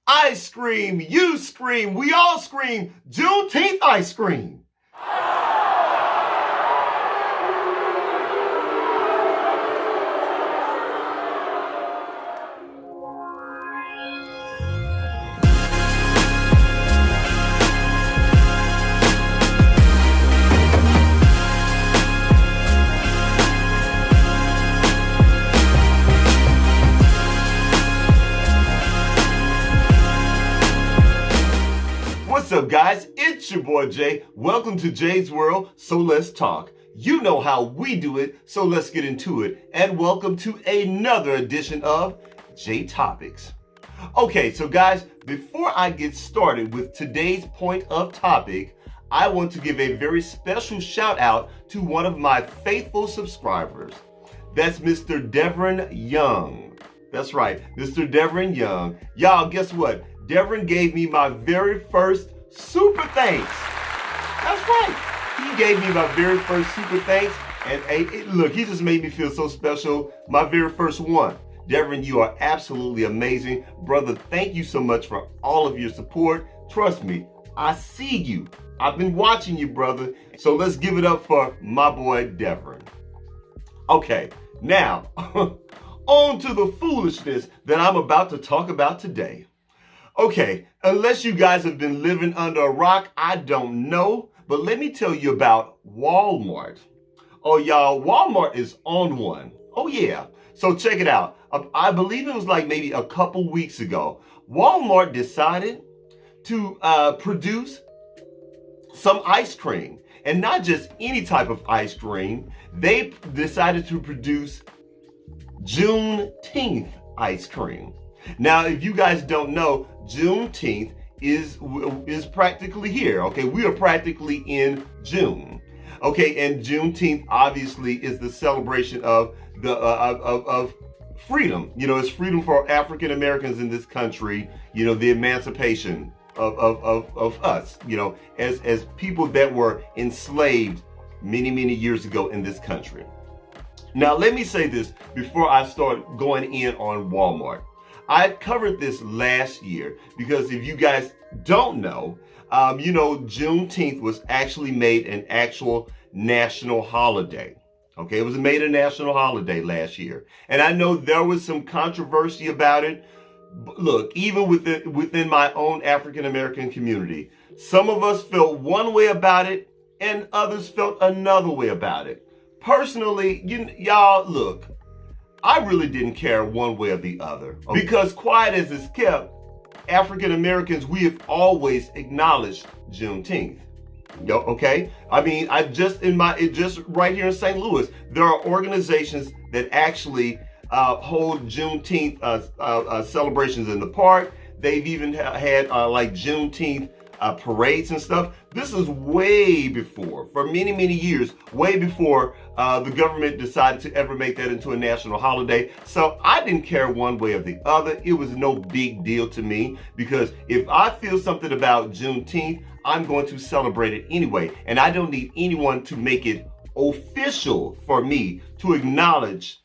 I scream, you scream, we all scream, Juneteenth ice cream. What's up, guys? It's your boy Jay. Welcome to Jay's World, so let's talk. You know how we do it, so let's get into it. And welcome to another edition of Jaitopics. Okay, so guys, before I get started with today's point of topic, I want to give a very special shout out to one of my faithful subscribers. That's Mr. Devin Young. That's right, Mr. Devin Young. Y'all, guess what? Devin gave me my very first super thanks. That's right. He gave me my very first super thanks. And look, he just made me feel so special. My very first one. Devin, you are absolutely amazing. Brother, thank you so much for all of your support. Trust me, I see you. I've been watching you, brother. So let's give it up for my boy, Devin. Okay, now, on to the foolishness that I'm about to talk about today. Okay, unless you guys have been living under a rock, I don't know. But let me tell you about Walmart. Oh, y'all, Walmart is on one. Oh, yeah. So check it out. I believe it was like maybe a couple weeks ago. Walmart decided to produce some ice cream. And not just any type of ice cream. They decided to produce Juneteenth ice cream. Now, if you guys don't know, Juneteenth is practically here. Okay, we are practically in June. Okay, and Juneteenth obviously is the celebration of the of freedom. You know, it's freedom for African Americans in this country. You know, the emancipation of us. You know, as people that were enslaved many years ago in this country. Now, let me say this before I start going in on Walmart. I covered this last year because if you guys don't know, you know, Juneteenth was actually made an actual national holiday. Okay, it was made a national holiday last year. And I know there was some controversy about it. Look, even within my own African American community, some of us felt one way about it and others felt another way about it. Personally, y'all, look, I really didn't care one way or the other. Because quiet as it's kept, African Americans, we have always acknowledged Juneteenth. Okay? I mean, just right here in St. Louis, there are organizations that actually hold Juneteenth celebrations in the park. They've even had like Juneteenth parades and stuff. This is way before, for many years, way before the government decided to ever make that into a national holiday. So I didn't care one way or the other. It was no big deal to me because if I feel something about Juneteenth, I'm going to celebrate it anyway. And I don't need anyone to make it official for me to acknowledge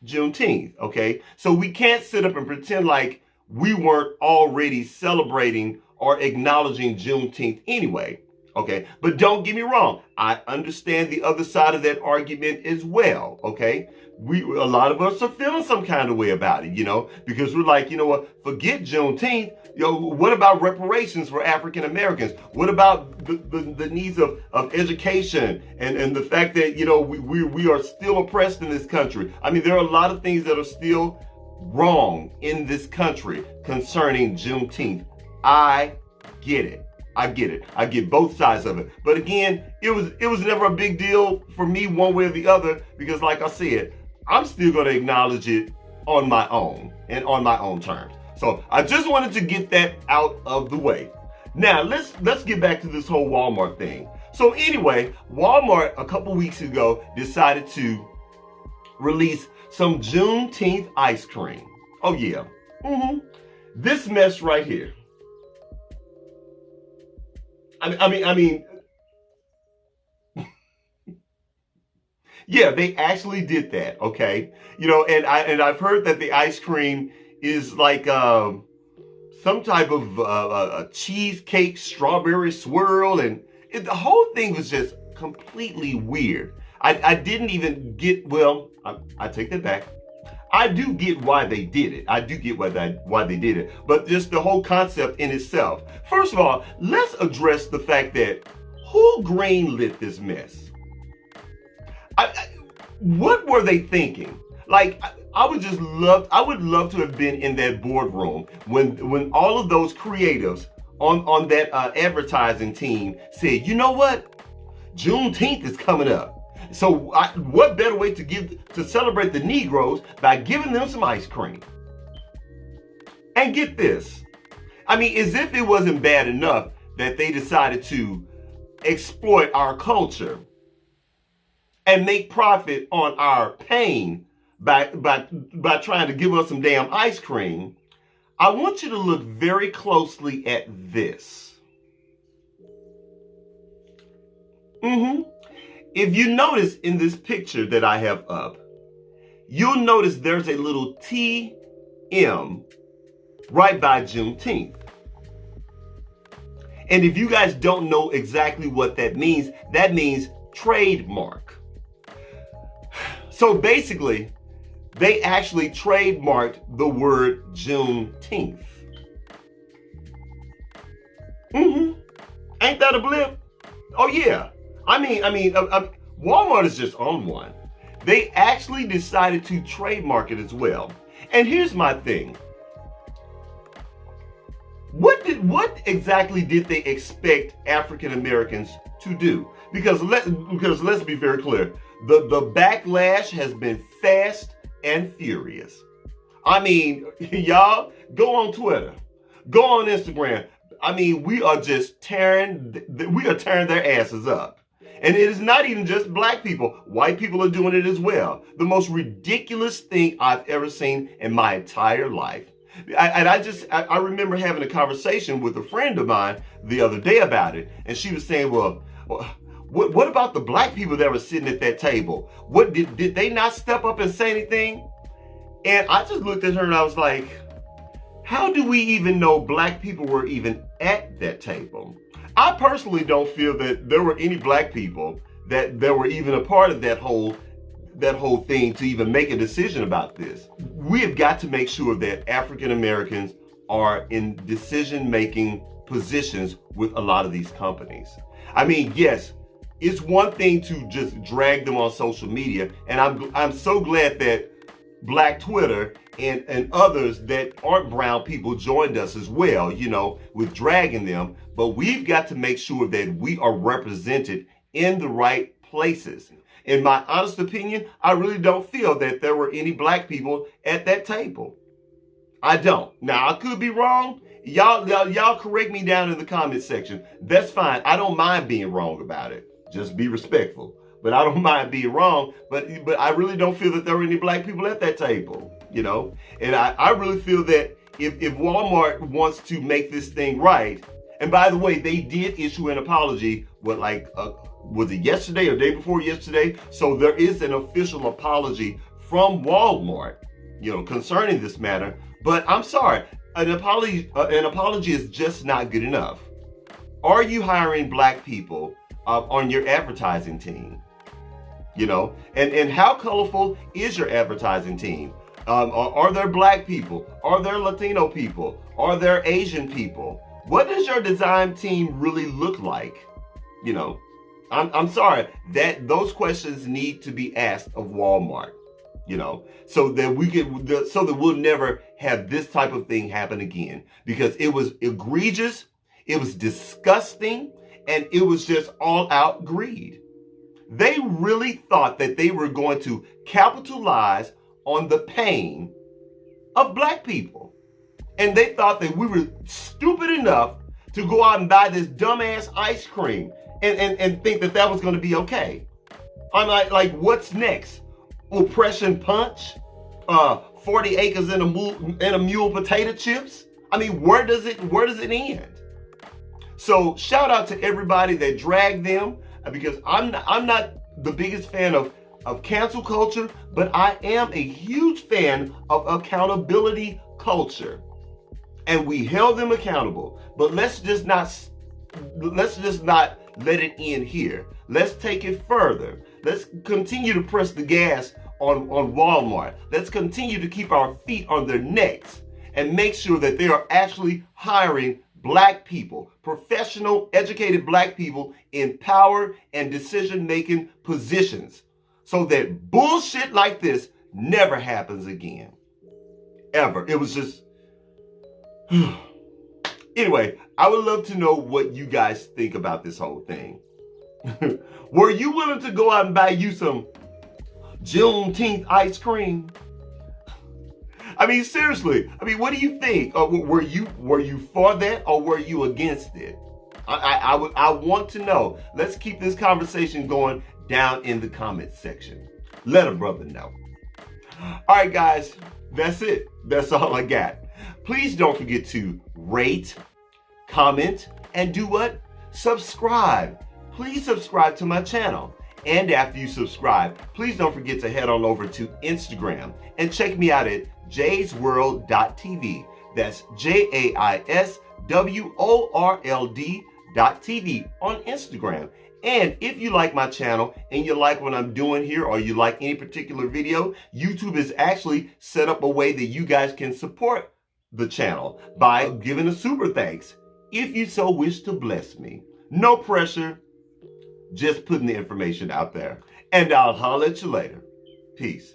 Juneteenth, okay? So we can't sit up and pretend like we weren't already celebrating or acknowledging Juneteenth anyway, okay? But don't get me wrong, I understand the other side of that argument as well, okay? A lot of us are feeling some kind of way about it, you know, because we're like, you know what, forget Juneteenth, you know, what about reparations for African Americans? What about the needs of education and the fact that, you know, we are still oppressed in this country? I mean, there are a lot of things that are still wrong in this country concerning Juneteenth. I get it. I get it. I get both sides of it. But again, it was never a big deal for me one way or the other because like I said, I'm still going to acknowledge it on my own and on my own terms. So I just wanted to get that out of the way. Now let's get back to this whole Walmart thing. So anyway, Walmart a couple weeks ago decided to release some Juneteenth ice cream. Oh yeah. This mess right here. I mean, yeah, they actually did that. Okay, you know, and I've heard that the ice cream is like some type of a cheesecake strawberry swirl, and the whole thing was just completely weird. I didn't even get, well, I take that back. I do get why they did it. I do get why they did it. But just the whole concept in itself. First of all, let's address the fact that who greenlit this mess? What were they thinking? Like, I would love to have been in that boardroom when all of those creatives on that advertising team said, you know what? Juneteenth is coming up. So what better way to celebrate the Negroes by giving them some ice cream? And get this. I mean, as if it wasn't bad enough that they decided to exploit our culture and make profit on our pain by trying to give us some damn ice cream. I want you to look very closely at this. If you notice in this picture that I have up, you'll notice there's a little TM right by Juneteenth. And if you guys don't know exactly what that means trademark. So basically, they actually trademarked the word Juneteenth. Ain't that a blip? Oh yeah. I mean, Walmart is just on one. They actually decided to trademark it as well. And here's my thing. What exactly did they expect African Americans to do? Because let's be very clear. The backlash has been fast and furious. I mean, y'all, go on Twitter, go on Instagram. I mean, we are tearing their asses up. And it is not even just black people. White people are doing it as well. The most ridiculous thing I've ever seen in my entire life. I remember having a conversation with a friend of mine the other day about it. And she was saying, well, what about the black people that were sitting at that table? What did they not step up and say anything? And I just looked at her and I was like, how do we even know black people were even at that table? I personally don't feel that there were any black people that were even a part of that whole thing to even make a decision about this. We have got to make sure that African Americans are in decision-making positions with a lot of these companies. I mean, yes, it's one thing to just drag them on social media, and I'm so glad that Black Twitter and others that aren't brown people joined us as well, you know, with dragging them. But we've got to make sure that we are represented in the right places. In my honest opinion, I really don't feel that there were any black people at that table. I don't. Now, I could be wrong. Y'all correct me down in the comment section. That's fine. I don't mind being wrong about it. Just be respectful. But I don't mind being wrong. But I really don't feel that there were any black people at that table, you know. And I really feel that if Walmart wants to make this thing right, and by the way, they did issue an apology, was it yesterday or day before yesterday? So there is an official apology from Walmart, you know, concerning this matter. But I'm sorry, an apology is just not good enough. Are you hiring black people on your advertising team? You know, and how colorful is your advertising team? Are there black people? Are there Latino people? Are there Asian people? What does your design team really look like? You know, I'm sorry, that those questions need to be asked of Walmart, you know, so that we'll never have this type of thing happen again, because it was egregious, it was disgusting, and it was just all out greed. They really thought that they were going to capitalize on the pain of black people. And they thought that we were stupid enough to go out and buy this dumbass ice cream and think that was going to be okay. I'm like, what's next? Oppression punch? 40 acres in a mule potato chips? I mean, where does it end? So shout out to everybody that dragged them, because I'm not the biggest fan of cancel culture, but I am a huge fan of accountability culture. and we held them accountable. But let's just not let it end here. Let's take it further. Let's continue to press the gas on Walmart. Let's continue to keep our feet on their necks and make sure that they are actually hiring black people, professional, educated black people in power and decision-making positions, so that bullshit like this never happens again. Ever. It was just... Anyway, I would love to know what you guys think about this whole thing. Were you willing to go out and buy you some Juneteenth ice cream? I mean, seriously. I mean, what do you think? Were you for that, or were you against it? I want to know. Let's keep this conversation going down in the comments section. Let a brother know. All right, guys, that's it. That's all I got. Please don't forget to rate, comment, and do what? Subscribe. Please subscribe to my channel. And after you subscribe, please don't forget to head on over to Instagram and check me out at jaysworld.tv. That's JAISWORLD.tv on Instagram. And if you like my channel and you like what I'm doing here, or you like any particular video, YouTube has actually set up a way that you guys can support the channel by giving a super thanks, if you so wish to bless me. No pressure, just putting the information out there. And I'll holler at you later. Peace.